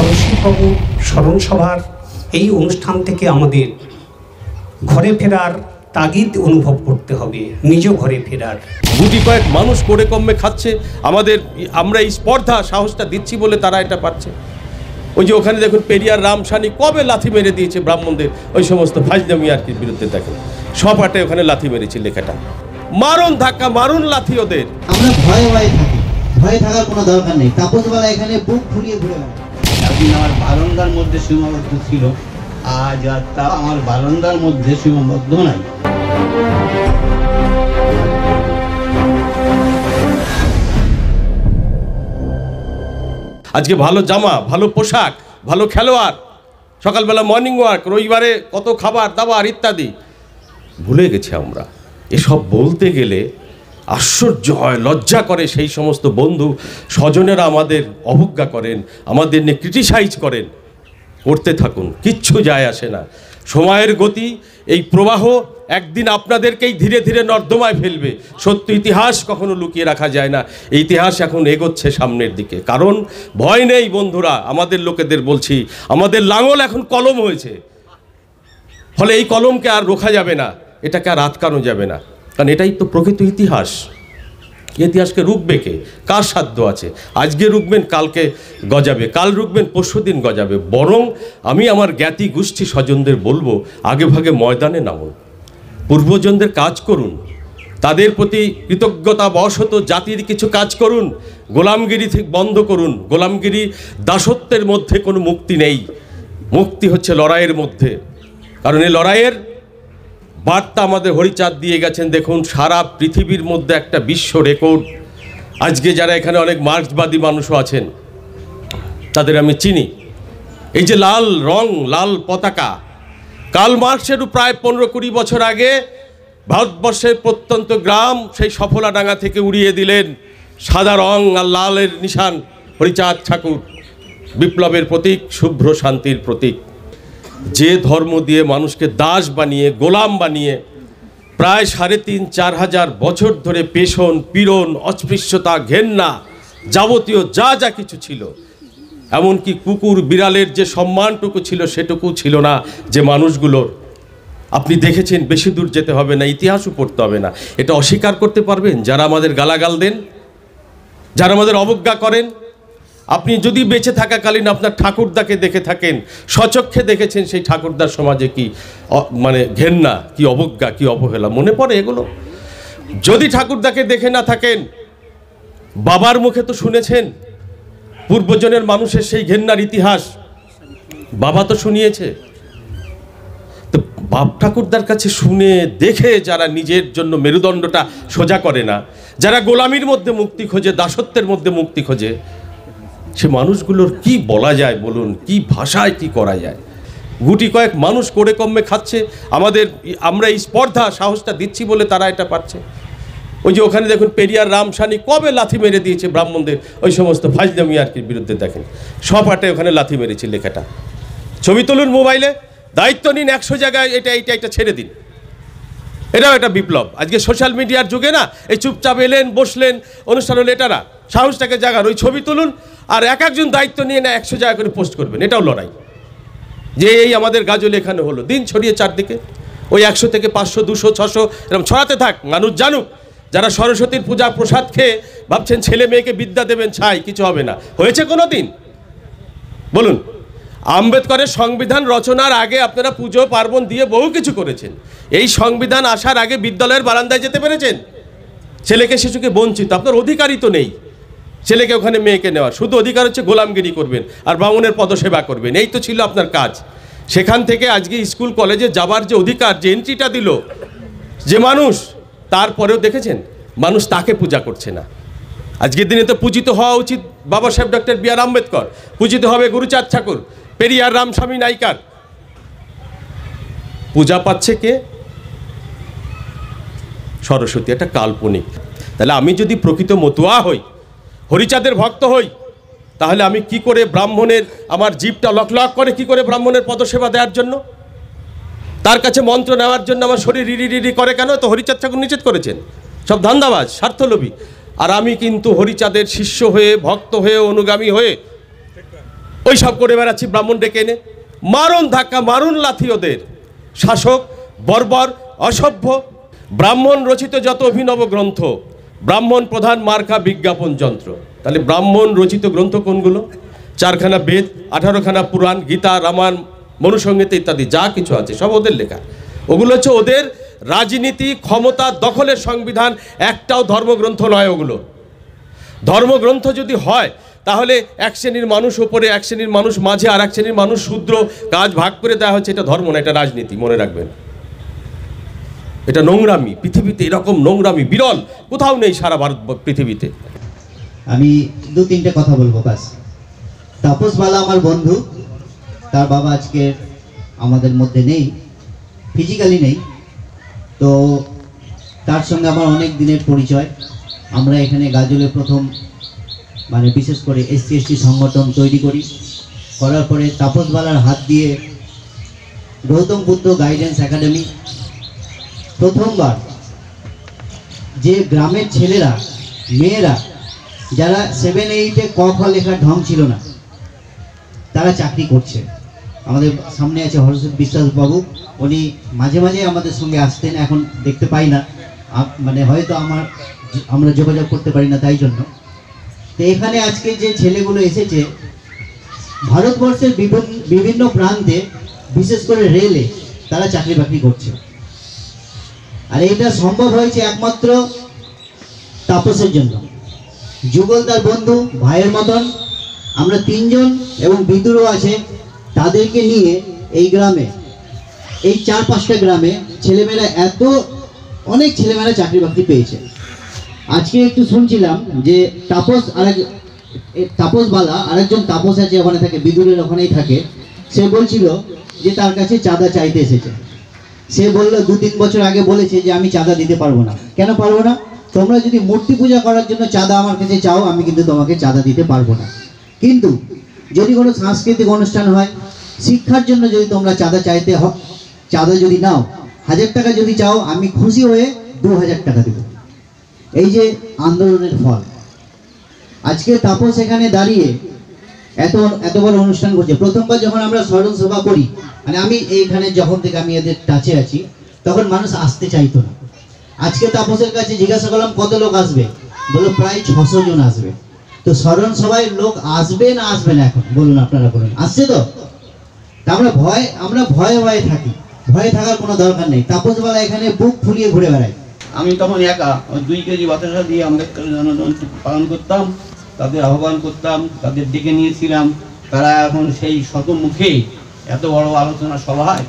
সরস্বতীবাবু স্মরণসভার এই অনুষ্ঠান থেকে আমাদের ঘরে ফেরার তাগিদ অনুভব করতে হবে, নিজ ঘরে ফেরার। গুটি কয়েক মানুষ করে কমে খাচ্ছে, আমরা এই স্পর্ধা সাহসটা দিচ্ছি বলে তারা এটা পারছে। ওই যে ওখানে দেখুন পেরিয়ার রামসানি কবে লাথি মেরে দিয়েছে ব্রাহ্মণদের, ওই সমস্ত ফাজলামি আর কি বিরুদ্ধে দেখেন সপাটে ওখানে লাথি মেরেছে লেখাটা। মারুন ধাক্কা, মারুন লাথি ওদের। আমরা ভয়ে ভয়ে থাকি, ভয়ে থাকার কোনো দরকার নেই। তাপসবালা এখানে বুক ফুলিয়ে ঘুরে বেড়ায়। একদিন আমার বারান্দার মধ্যে সীমাবদ্ধ ছিল, আজ আর তা আমার বারান্দার মধ্যে সীমাবদ্ধ নাই। আজকে ভালো জামা, ভালো পোশাক, ভালো খেলোয়াড়, সকালবেলা মর্নিং ওয়াক, রবিবারে কত খাবার দাবার ইত্যাদি ভুলে গেছি আমরা। এসব বলতে গেলে আশ্চর্য হয়, লজ্জা করে। সেই সমস্ত বন্ধু স্বজনেরা আমাদের অবজ্ঞা করেন, আমাদের নিয়ে ক্রিটিসাইজ করেন। করতে থাকুন, কিচ্ছু যায় আসে না। সময়ের গতি, এই প্রবাহ একদিন আপনাদেরকেই ধীরে ধীরে নর্দমায় ফেলবে। সত্য ইতিহাস কখনো লুকিয়ে রাখা যায় না। এই ইতিহাস এখন এগোচ্ছে সামনের দিকে। কারণ ভয় নেই বন্ধুরা, আমাদের লোকেদের বলছি, আমাদের লাঙল এখন কলম হয়েছে। ফলে এই কলমকে আর রোখা যাবে না, এটাকে আর আটকানো যাবে না। কারণ এটাই তো প্রকৃত ইতিহাস। ইতিহাসকে রুখবে কে? কার সাধ্য আছে? আজকে রুখবেন, কালকে গজাবে, কাল রুখবেন, পরশুদিন গজাবে। বরং আমি আমার জ্ঞাতি গোষ্ঠী স্বজনদের বলবো, আগে ভাগে ময়দানে নামুন, পূর্বজনদের কাজ করুন, তাদের প্রতি কৃতজ্ঞতা বশত জাতির কিছু কাজ করুন। গোলামগিরি থেকে বন্ধ করুন। গোলামগিরি, দাসত্বের মধ্যে কোনো মুক্তি নেই। মুক্তি হচ্ছে লড়াইয়ের মধ্যে। কারণ এই লড়াইয়ের বার্তা আমাদের হরিচাঁদ দিয়ে গেছেন। দেখুন, সারা পৃথিবীর মধ্যে একটা বিশ্ব রেকর্ড। আজকে যারা এখানে অনেক মার্ক্সবাদী মানুষও আছেন, তাদের আমি চিনি। এই যে লাল রং, লাল পতাকা, কার্ল মার্কসেরও প্রায় 15-20 বছর আগে ভারতবর্ষের প্রত্যন্ত গ্রাম সেই সফলাডাঙ্গা থেকে উড়িয়ে দিলেন সাদা রং আর লালের নিশান। হরিচাঁদ ঠাকুর, বিপ্লবের প্রতীক, শুভ্র শান্তির প্রতীক। যে ধর্ম দিয়ে মানুষকে দাস বানিয়ে, গোলাম বানিয়ে প্রায় 3,500-4 হাজার বছর ধরে পেষণ, পীড়ন, অস্পৃশ্যতা, ঘেন্না, যাবতীয় যা যা কিছু ছিল, এমনকি কুকুর বিড়ালের যে সম্মানটুকু ছিল সেটুকু ছিল না যে মানুষগুলোর। আপনি দেখেছেন, বেশি দূর যেতে হবে না, ইতিহাসও পড়তে হবে না। এটা অস্বীকার করতে পারবেন যারা আমাদের গালাগাল দেন, যারা আমাদের অবজ্ঞা করেন? আপনি যদি বেঁচে থাকাকালীন আপনার ঠাকুরদাকে দেখে থাকেন, স্বচক্ষে দেখেছেন সেই ঠাকুরদার সমাজে কি মানে ঘেন্না, কি অবজ্ঞা, কি অবহেলা, মনে পড়ে এগুলো? যদি ঠাকুরদাকে দেখে না থাকেন, বাবার মুখে তো শুনেছেন পূর্বজনের মানুষের সেই ঘেন্নার ইতিহাস, বাবা তো শুনিয়েছে। তো বাপ ঠাকুরদার কাছে শুনে দেখে যারা নিজের জন্য মেরুদণ্ডটা সোজা করে না, যারা গোলামির মধ্যে মুক্তি খোঁজে, দাসত্বের মধ্যে মুক্তি খোঁজে, সে মানুষগুলোর কি বলা যায় বলুন? কি ভাষায় কি করা যায়? গুটি কয়েক মানুষ করে কমে খাচ্ছে, আমরা এই স্পর্ধা সাহসটা দিচ্ছি বলে তারা এটা পারছে। ওই যে ওখানে দেখুন পেরিয়ার রামসানি কবে লাথি মেরে দিয়েছে ব্রাহ্মণদের, ওই সমস্ত ফাজলামি আর কি বিরুদ্ধে দেখেন সপাটে ওখানে লাথি মেরেছে লেখাটা। ছবি তুলুন মোবাইলে, দায়িত্ব নিন, 100 জায়গায় এটা ছেড়ে দিন। এটাও একটা বিপ্লব। আজকে সোশ্যাল মিডিয়ার যুগে না, এই চুপচাপ এলেন, বসলেন, অনুষ্ঠান হলে, এটা না, সাহসটাকে জাগান। ওই ছবি তুলুন আর একজন দায়িত্ব নিয়ে না 100 জায়গা করে পোস্ট করবেন। এটাও লড়াই। যে এই আমাদের গাজল এখানে হলো, দিন ছড়িয়ে চারদিকে, ওই 100 থেকে 500, 200, 600 এরকম ছড়াতে থাক, মানুষ জানুক। যারা সরস্বতীর পূজা প্রসাদ খেয়ে ভাবছেন ছেলে মেয়েকে বিদ্যা দেবেন, ছাই, কিছু হবে না। হয়েছে কোনো দিন বলুন? আম্বেদকরের সংবিধান রচনার আগে আপনারা পুজো পার্বণ দিয়ে বহু কিছু করেছেন। এই সংবিধান আসার আগে বিদ্যালয়ের বারান্দায় যেতে পেরেছেন? ছেলেকে শিশুকে বঞ্চিত, আপনার অধিকারই তো নেই ছেলেকে ওখানে মেয়েকে নেওয়ার। শুধু অধিকার হচ্ছে গোলামগিরি করবেন আর ব্রাহ্মণের পদসেবা করবেন, এই তো ছিল আপনার কাজ। সেখান থেকে আজকে স্কুল কলেজে যাবার যে অধিকার, যে এন্ট্রিটা দিল যে মানুষ, তারপরেও দেখেছেন মানুষ তাকে পূজা করছে না। আজকের দিনে তো পূজিত হওয়া উচিত বাবা সাহেব ডক্টর বি.আর. আম্বেদকর, পূজিত হবে গুরুচাঁদ ঠাকুর, পেরিয়ার রামস্বামী নাইকার। পূজা পাচ্ছে কে? সরস্বতী, একটা কাল্পনিক। তাহলে আমি যদি প্রকৃত মতুয়া হই, হরিচাঁদের ভক্ত হই, তাহলে আমি কি করে ব্রাহ্মণের, আমার জিভটা লক করে কি করে ব্রাহ্মণের পদসেবা দেওয়ার জন্য, তার কাছে মন্ত্র নেওয়ার জন্য আমার শরীর রিরি করে কেন? তো হরিচাঁদ ঠাকুর নিষেধ করেছেন। সব ধান্দাবাজ, স্বার্থলোভী। আর আমি কিন্তু হরিচাঁদের শিষ্য হয়ে, ভক্ত হয়ে, অনুগামী হয়ে ওই সব করে বেড়াচ্ছি ব্রাহ্মণ ডেকে এনে, মারুন ধাক্কা, মারুন লাথি ওদের। শাসক বর্বর, অসভ্য। ব্রাহ্মণ রচিত যত অভিনব গ্রন্থ, ব্রাহ্মণ প্রধান মার্কা বিজ্ঞাপন যন্ত্র। তাহলে ব্রাহ্মণ রচিত গ্রন্থ কোনগুলো? 4খানা বেদ, 18খানা পুরাণ, গীতা, রামায়ণ, মনুসংহিতা ইত্যাদি যা কিছু আছে সব ওদের লেখা। ওগুলো হচ্ছে ওদের রাজনীতি, ক্ষমতা দখলের সংবিধান। একটাও ধর্মগ্রন্থ নয় ওগুলো। ধর্মগ্রন্থ যদি হয় তাহলে এক শ্রেণীর মানুষ ওপরে, এক শ্রেণীর মানুষ মাঝে, আর এক শ্রেণীর মানুষ শূদ্র, কাজ ভাগ করে দেওয়া হচ্ছে। এটা ধর্ম না, এটা রাজনীতি, মনে রাখবেন। এটা নোংরামি। পৃথিবীতে এরকম নোংরামি বিরল, কোথাও নেই সারা ভারত পৃথিবীতে। আমি 2-3টে কথা বলবো বাস। তাপস বালা আমার বন্ধু, তার বাবা আজকে আমাদের মধ্যে নেই, ফিজিক্যালি নেই। তো তার সঙ্গে আমার অনেক দিনের পরিচয়। আমরা এখানে গাজলে প্রথম বিশেষ করে SC/ST সংগঠন তৈরি করার পরে তাপস বালার হাত দিয়ে গৌতম বুদ্ধ গাইডেন্স একাডেমি প্রথমবার যে গ্রামের ছেলেরা, মেয়েরা যারা 7-8-এ ক খ লেখার ঢং ছিল না, তারা চাকরি করছে। আমাদের সামনে আছে হরসুদ বিশ্বাস বাবু, উনি মাঝে মাঝে আমাদের সঙ্গে আসতেন, এখন দেখতে পাই না, হয়তো আমরা যোগাযোগ করতে পারি না তাই জন্য। তো এখানে আজকে যে ছেলেগুলো এসেছে ভারতবর্ষের বিভিন্ন প্রান্তে, বিশেষ করে রেলে তারা চাকরি বাকরি করছে। আর এটা সম্ভব হয়েছে একমাত্র তাপসের জন্য। যুগল তার বন্ধু, ভাইয়ের মতন, আমরা 3জন এবং বিদুরও আছে, তাদেরকে নিয়ে এই গ্রামে, এই 4-5টা গ্রামে ছেলেমেয়েরা অনেক ছেলেমেয়েরা চাকরি বাকরি পেয়েছে। আজকে একটু শুনছিলাম যে তাপস বালা আরেকজন তাপস আছে, ওখানে থাকে, বিদুরের ওখানেই থাকে। সে বলছিল যে তার কাছে চাঁদা চাইতে এসেছে। সে বলল 2-3 বছর আগে বলেছে যে আমি চাঁদা দিতে পারবো না। কেন পারবো না? তোমরা যদি মূর্তি পূজা করার জন্য চাঁদা আমার কাছে চাও, আমি কিন্তু তোমাকে চাঁদা দিতে পারবো না। কিন্তু যদি কোনো সাংস্কৃতিক অনুষ্ঠান হয়, শিক্ষার জন্য যদি তোমরা চাঁদা যদি নাও, 1000 টাকা যদি চাও, আমি খুশি হয়ে 2000 টাকা দেব। এই আন্দোলনের ফল। আজকে তাপস এখানে দাঁড়িয়ে এত বড় অনুষ্ঠান করছে। প্রথমবার যখন আমরা স্মরণ সভা করি, আমি এইখানে যখন থেকে আমি এদের টাচে আছি, তখন মানুষ আসতে চাইতো না। আজকে তাপসের কাছে জিজ্ঞাসা করলাম কত লোক আসবে, বললো প্রায় 600 জন আসবে। তো স্মরণ সভায় লোক আসবে না আসবে না, এখন বলুন, আপনারা বলুন, আসছে তো? আমরা ভয়ে থাকি। ভয়ে থাকার কোনো দরকার নেই। তাপসবালা এখানে বুক ফুলিয়ে ঘুরে বেড়ায়। আমি তখন একা 2 কেজি বাতাসা দিয়ে আমাদের জনগণ পালন করতাম, তাদের আহ্বান করতাম, তাদের ডেকে নিয়েছিলাম। তারা এখন সেই শতমুখে এত বড় আলোচনা সভায়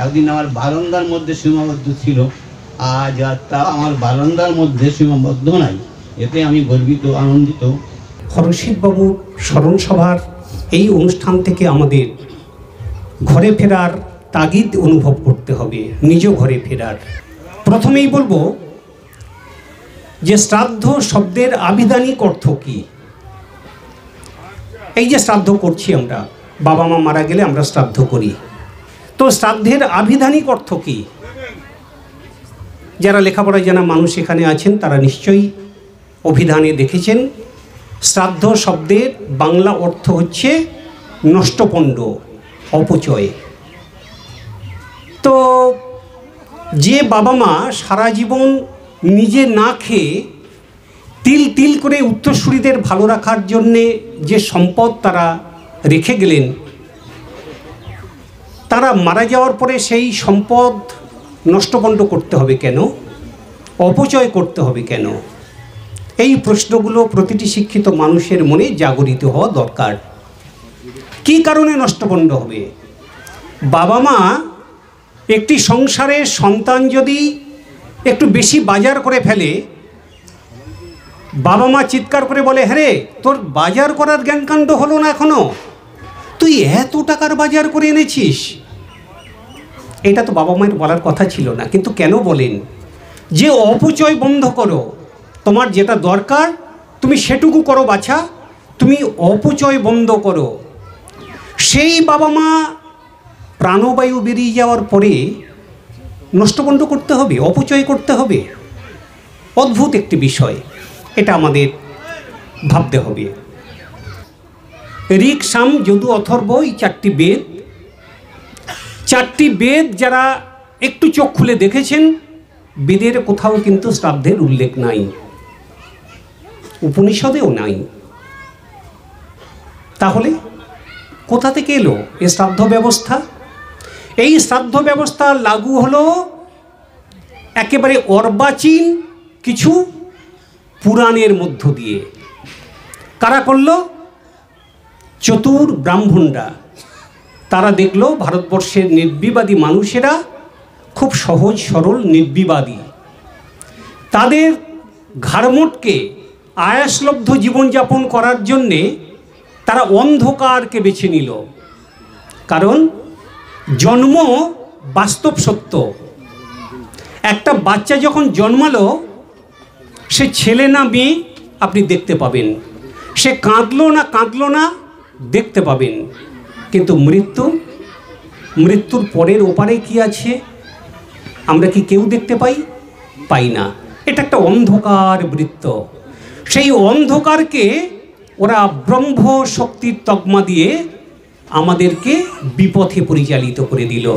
একদিন আমার বারান্দার মধ্যে সীমাবদ্ধ ছিল, আজ আর তা আমার বারান্দার মধ্যে সীমাবদ্ধ নাই। এতে আমি গর্বিত, আনন্দিত। হরসিদবাবুর স্মরণ সভার এই অনুষ্ঠান থেকে আমাদের ঘরে ফেরার তাগিদ অনুভব করতে হবে, নিজ ঘরে ফেরার। প্রথমেই বলবো যে শ্রাদ্ধ শব্দের আবিধানিক অর্থ কী। এই যে শ্রাদ্ধ করছি আমরা, বাবা মা মারা গেলে আমরা শ্রাদ্ধ করি, তো শ্রাদ্ধের আবিধানিক অর্থ কী? যারা লেখাপড়ায় জানা মানুষ এখানে আছেন তারা নিশ্চয়ই অভিধানে দেখেছেন। শ্রাদ্ধ শব্দের বাংলা অর্থ হচ্ছে নষ্টপণ্ড, অপচয়। তো যে বাবা মা সারা জীবন নিজে না খেয়ে তিল তিল করে উত্তরসূরিদের ভালো রাখার জন্যে যে সম্পদ তারা রেখে গেলেন, তারা মারা যাওয়ার পরে সেই সম্পদ নষ্টপণ্ড করতে হবে কেন, অপচয় করতে হবে কেন? এই প্রশ্নগুলো প্রতিটি শিক্ষিত মানুষের মনে জাগরিত হওয়া দরকার। কী কারণে নষ্টপণ্ড হবে? বাবা মা একটি সংসারের সন্তান যদি একটু বেশি বাজার করে ফেলে, বাবা মা চিৎকার করে বলে, হ্যাঁ রে, তোর বাজার করার জ্ঞানকাণ্ড হলো না এখনো, তুই এত টাকার বাজার করে এনেছিস। এটা তো বাবা মায়ের বলার কথা ছিল না, কিন্তু কেন বলেন যে অপচয় বন্ধ করো, তোমার যেটা দরকার তুমি সেটুকু করো বাছা, তুমি অপচয় বন্ধ করো। সেই বাবা মা প্রাণবায়ু বেরিয়ে যাওয়ার পরে নষ্টপণ্ড করতে হবে, অপচয় করতে হবে? অদ্ভুত একটি বিষয়, এটা আমাদের ভাবতে হবে। ঋক, সাম, যদু, অথর্ব, এই 4টি বেদ। 4টি বেদ যারা একটু চোখ খুলে দেখেছেন, বেদের কোথাও কিন্তু শ্রাদ্ধের উল্লেখ নাই, উপনিষদেও নাই। তাহলে কোথা থেকে এলো এই শ্রাদ্ধ ব্যবস্থা? এই শ্রাদ্ধ ব্যবস্থা লাগু হলো একেবারে অর্বাচীন কিছু পুরাণের মধ্য দিয়ে। কারা করলো? চতুর ব্রাহ্মণরা। তারা দেখলো ভারতবর্ষের নির্বিবাদী মানুষেরা খুব সহজ সরল নির্বিবাদী, তাদের ঘাড়মোটকে আয়াসলব্ধ জীবনযাপন করার জন্যে তারা অন্ধকারকে বেছে নিল। কারণ জন্ম বাস্তব সত্য। একটা বাচ্চা যখন জন্মালো, সে ছেলে না মেয়ে আপনি দেখতে পাবেন, সে কাঁদলো না দেখতে পাবেন। কিন্তু মৃত্যুর পরের ওপারে কি আছে আমরা কি কেউ দেখতে পাই না। এটা একটা অন্ধকার বৃত্ত। সেই অন্ধকারকে ওরা ব্রহ্ম শক্তির তকমা দিয়ে আমাদেরকে বিপথে পরিচালিত করে দিল।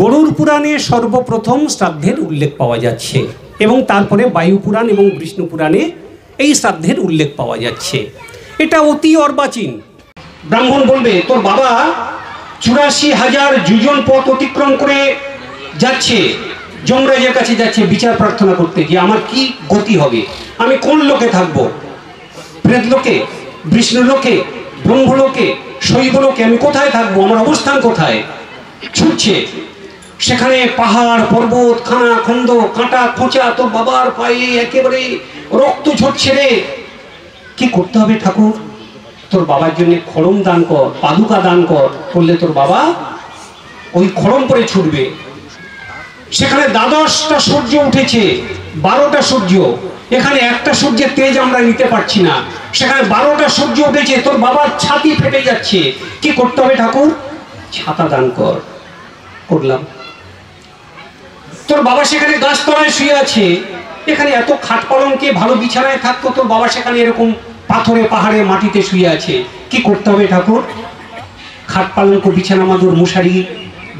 গরুর পুরাণে সর্বপ্রথম শ্রাদ্ধের উল্লেখ পাওয়া যাচ্ছে, এবং তারপরে বায়ু পুরাণ এবং বিষ্ণু পুরাণে এই শ্রাদ্ধের উল্লেখ পাওয়া যাচ্ছে। এটা অতি অর্বাচীন। ব্রাহ্মণ বলবে, তোর বাবা 84,000 যোজন পথ অতিক্রম করে যাচ্ছে, যমরাজের কাছে যাচ্ছে বিচার প্রার্থনা করতে, যে আমার কি গতি হবে, আমি কোন লোকে থাকবো, প্রেত লোকে, বিষ্ণু লোকে, ব্রহ্মলোকে, শৈবলোকে, আমি কোথায় থাকবো, আমার অবস্থান কোথায়? ছুটছে সেখানে পাহাড় পর্বত, খানা খন্দ, কাঁটা খোঁচা, তোর বাবার পায়ে একেবারে রক্ত ঝরছে রে। কি করতে হবে ঠাকুর? তোর বাবার জন্য খড়ম দান কর, পাদুকা দান কর, করলে তোর বাবা ওই খড়ম পরে ছুটবে। সেখানে 12টা সূর্য উঠেছে, 12টা সূর্য, এখানে একটা সূর্যের তেজ আমরা নিতে পারছি না, সেখানে 12টা সূর্য উঠেছে, তোর বাবার ছাতি ফেটে যাচ্ছে। কি করতে হবে ঠাকুর? ছাতা দান কর। করলাম। তোর বাবা সেখানে গাছতলায় শুয়ে আছে, এখানে এত খাট পালঙ্কে ভালো বিছানায় থাকতো, তোর বাবা সেখানে এরকম পাথরে পাহাড়ে মাটিতে শুয়ে আছে। কি করতে হবে ঠাকুর? খাট পালঙ্ক, বিছানা মাদুর, মশারি,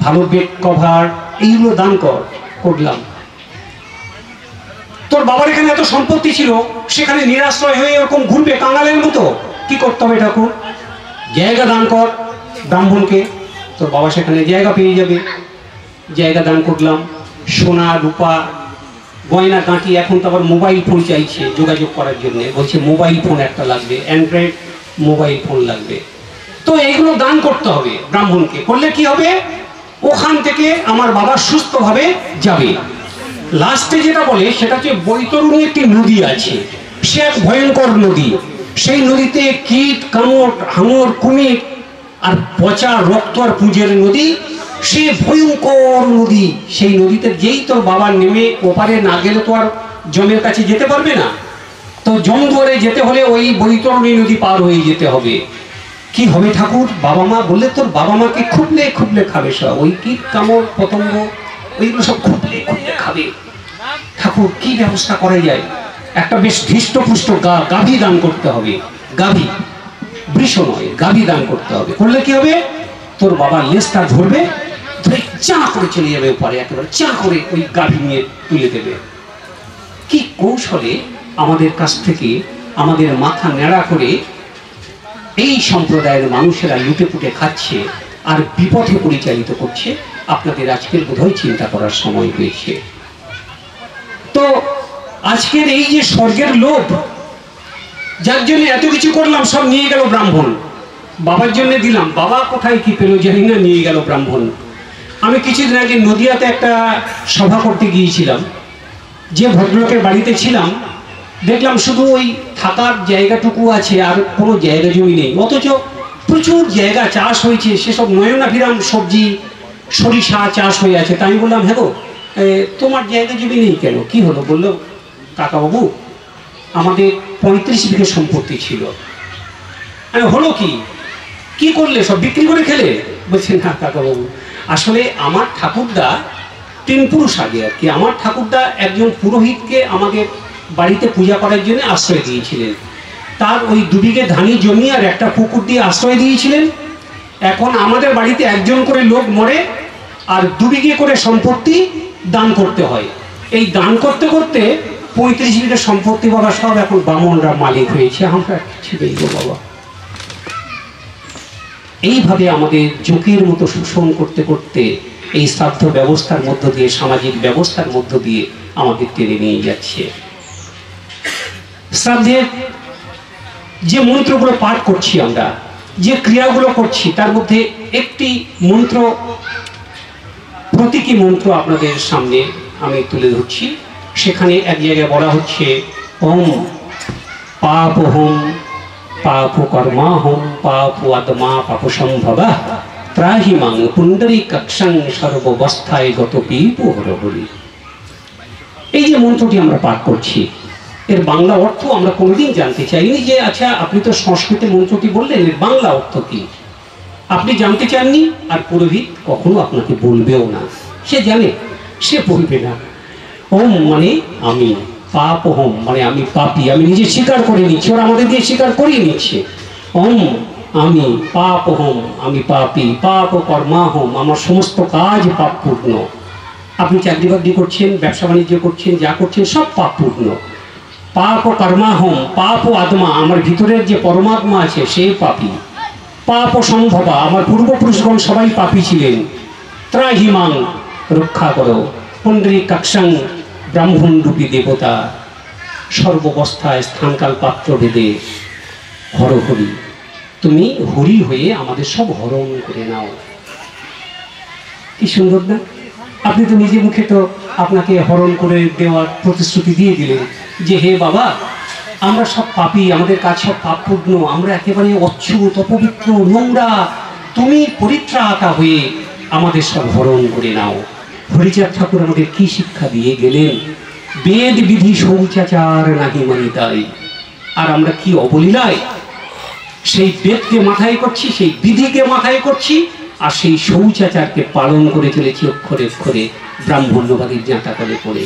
ভালো বেড কভার, এইগুলো দান কর। করলাম। তোর বাবার এখানে এত সম্পত্তি ছিল, সেখানে নিরাশ্রয় হয়ে এরকম ঘুরবে কাঙালের মতো। কি করতে হবে ঠাকুর? জায়গা দান কর ব্রাহ্মণকে, তোর বাবা সেখানে জায়গা পেয়ে যাবে। জায়গা দান করলাম। সোনা রূপা গয়না গাঁটি, এখন তো আবার মোবাইল ফোন চাইছে যোগাযোগ করার জন্য, বলছে মোবাইল ফোন একটা লাগবে, অ্যান্ড্রয়েড মোবাইল ফোন লাগবে। তো এইগুলো দান করতে হবে ব্রাহ্মণকে। করলে কি হবে? ওখান থেকে আমার বাবা সুস্থভাবে যাবে। লাস্টে যেটা বলে সেটা হচ্ছে বৈতরণী একটি নদী আছে, সে এক ভয়ঙ্কর নদী। সেই নদীতে কীট, কামড়, হাঙর, কুমির আর পচা রক্ত আর পুঁজের নদী, সে ভয়ঙ্কর নদী। সেই নদীতে যেই তোর বাবা নেমে ওপারে না গেলে তো আর জমের কাছে যেতে পারবে না। তো জমদুয়ারে যেতে হলে ওই বৈতরণী নদী পার হয়ে যেতে হবে। কি হবে ঠাকুর? বাবা মা বললে তোর বাবা মাকে খুবলে খুবলে খাবে সব, ওই কীট কামড় পতঙ্গ ওইগুলো সব খুবলে খুবলে খাবে। ঠাকুর কি ব্যবস্থা করা যায়? একটা বেশ ধৃষ্টপুষ্ট গাভী দান করতে হবে। গাভী, বৃষ নয়, গাভী দান করতে হবে। করলে কি হবে? তোর বাবা লেজটা ধরবে, ধরে চা করে চলে যাবে ওপারে, একেবারে চা করে ওই গাভী নিয়ে তুলে দেবে। কি কৌশলে আমাদের কাছ থেকে আমাদের মাথা নেড়া করে এই সম্প্রদায়ের মানুষেরা লুটে পুটে খাচ্ছে আর বিপথে পরিচালিত করছে, আপনাদের আজকের বোধহয় চিন্তা করার সময় হয়েছে। তো আজকের এই যে স্বর্গের লোভ, যার জন্য এত কিছু করলাম, সব নিয়ে গেল ব্রাহ্মণ। বাবার জন্য দিলাম, বাবা কোথায় কি পেল জানি না, নিয়ে গেল ব্রাহ্মণ। আমি কিছুদিন আগে নদিয়াতে একটা সভা করতে গিয়েছিলাম। যে ভদ্রলোকের বাড়িতে ছিলাম, দেখলাম শুধু ওই থাকার জায়গাটুকু আছে, আর কোনো জায়গা জমি নেই, অথচ প্রচুর জায়গা চাষ হয়েছে, সেসব নয়নাভিরাম সবজি সরিষা চাষ হয়ে আছে। তাই আমি বললাম, হ্যাঁ গো, তোমার জায়গা জমি নেই কেন? কি হলো? বললো, কাকাবাবু আমাদের 35 বিঘে সম্পত্তি ছিল। হলো কি? কি করলে? সব বিক্রি করে খেলে? বলছে, না কাকাবাবু, আসলে আমার ঠাকুরদা 3 পুরুষ আগে আর কি, আমার ঠাকুরদা একজন পুরোহিতকে আমাদের বাড়িতে পূজা করার জন্য আশ্রয় দিয়েছিলেন। তার ওই 2 বিঘে ধানি জমি আর একটা পুকুর দিয়ে আশ্রয় দিয়েছিলেন। এখন আমাদের বাড়িতে একজন করে লোক মরে আর 2 বিঘে করে সম্পত্তি দান করতে হয়। এই দান করতে করতে 35 বিঘে সম্পত্তি বাবা সব এখন বামনরা মালিক হয়েছে, আমরা কিছু নেই গো বাবা। এইভাবে আমাদের জোকের মতো শোষণ করতে করতে এই শ্রাদ্ধ ব্যবস্থার মধ্য দিয়ে, সামাজিক ব্যবস্থার মধ্য দিয়ে আমাদের টেনে নিয়ে যাচ্ছে। শ্রাদ্ধের যে মন্ত্রগুলো পাঠ করছি আমরা, যে ক্রিয়াগুলো করছি, তার মধ্যে একটি মন্ত্র, প্রতীকী মন্ত্র আপনাদের সামনে আমি তুলে ধরছি। সেখানে এক জায়গায় বলা হচ্ছে ওম পাপ হোম পাপ কর্মা হোম পাপ আত্মা পাপ সম্ভবা ত্রাহিমাং পুণ্ডরী কক্ষং সর্ববস্থায় গত পীপ হরহরি। এই যে মন্ত্রটি আমরা পাঠ করছি, এর বাংলা অর্থ আমরা কোনোদিন জানতে চাইনি যে আচ্ছা আপনি তো সংস্কৃতে মন্ত্রটি বললেন, এর বাংলা অর্থ কি আপনি জানতে চাননি, আর পুরোহিত কখনো আপনাকে বলবেও না। সে জানে, সে বলবে না। ওম মানে আমি, পাপ হোম মানে আমি পাপী, আমি নিজে স্বীকার করে নিচ্ছি, ওরা আমাদের দিয়ে স্বীকার করিয়ে নিচ্ছে। ওম আমি, পাপ হোম আমি পাপী, পাপ কর্মা হোম আমার সমস্ত কাজ পাপপূর্ণ। আপনি চাকরি বাকরি করছেন, ব্যবসা বাণিজ্য করছেন, যা করছেন সব পাপপূর্ণ। পাপ কর্মা হোম পাপ আত্মা আমার ভিতরের যে পরমাত্মা আছে সে পাপী। পাপ সম্ভবা আমার পূর্বপুরুষগণ সবাই পাপী ছিলেন। ত্রাহিমাং রক্ষা করো, পুণ্ডরী কাক্ষং ব্রাহ্মণ রূপী দেবতা, সর্ববস্থায় স্থানকাল পাত্র ভেদে হরহরি, তুমি হরি হয়ে আমাদের সব হরণ করে নাও। কি সুন্দর না? আপনি তো নিজে মুখে তো আপনাকে হরণ করে দেওয়ার প্রতিশ্রুতি দিয়ে দিলেন যে হে বাবা আমরা সব পাপী, আমাদের কাজ সব পাপপূর্ণ, আমরা একেবারে অচ্ছুত অপবিত্র নোংরা, তুমি পরিত্রাতা হয়ে আমাদের সব হরণ করে নাও। হরিচাঁদ ঠাকুর আমাদের কি শিক্ষা দিয়ে গেলেন? বেদ বিধি শৌচাচার নাহি মানিতাই। আর আমরা কি অবলীলায় সেই বেদকে মাথায় করছি, সেই বিধিকে মাথায় করছি, আর সেই শৌচাচারকে পালন করে চলেছি অক্ষরে অক্ষরে ব্রাহ্মণ্যবাদীর জাঁতা করে পড়ে।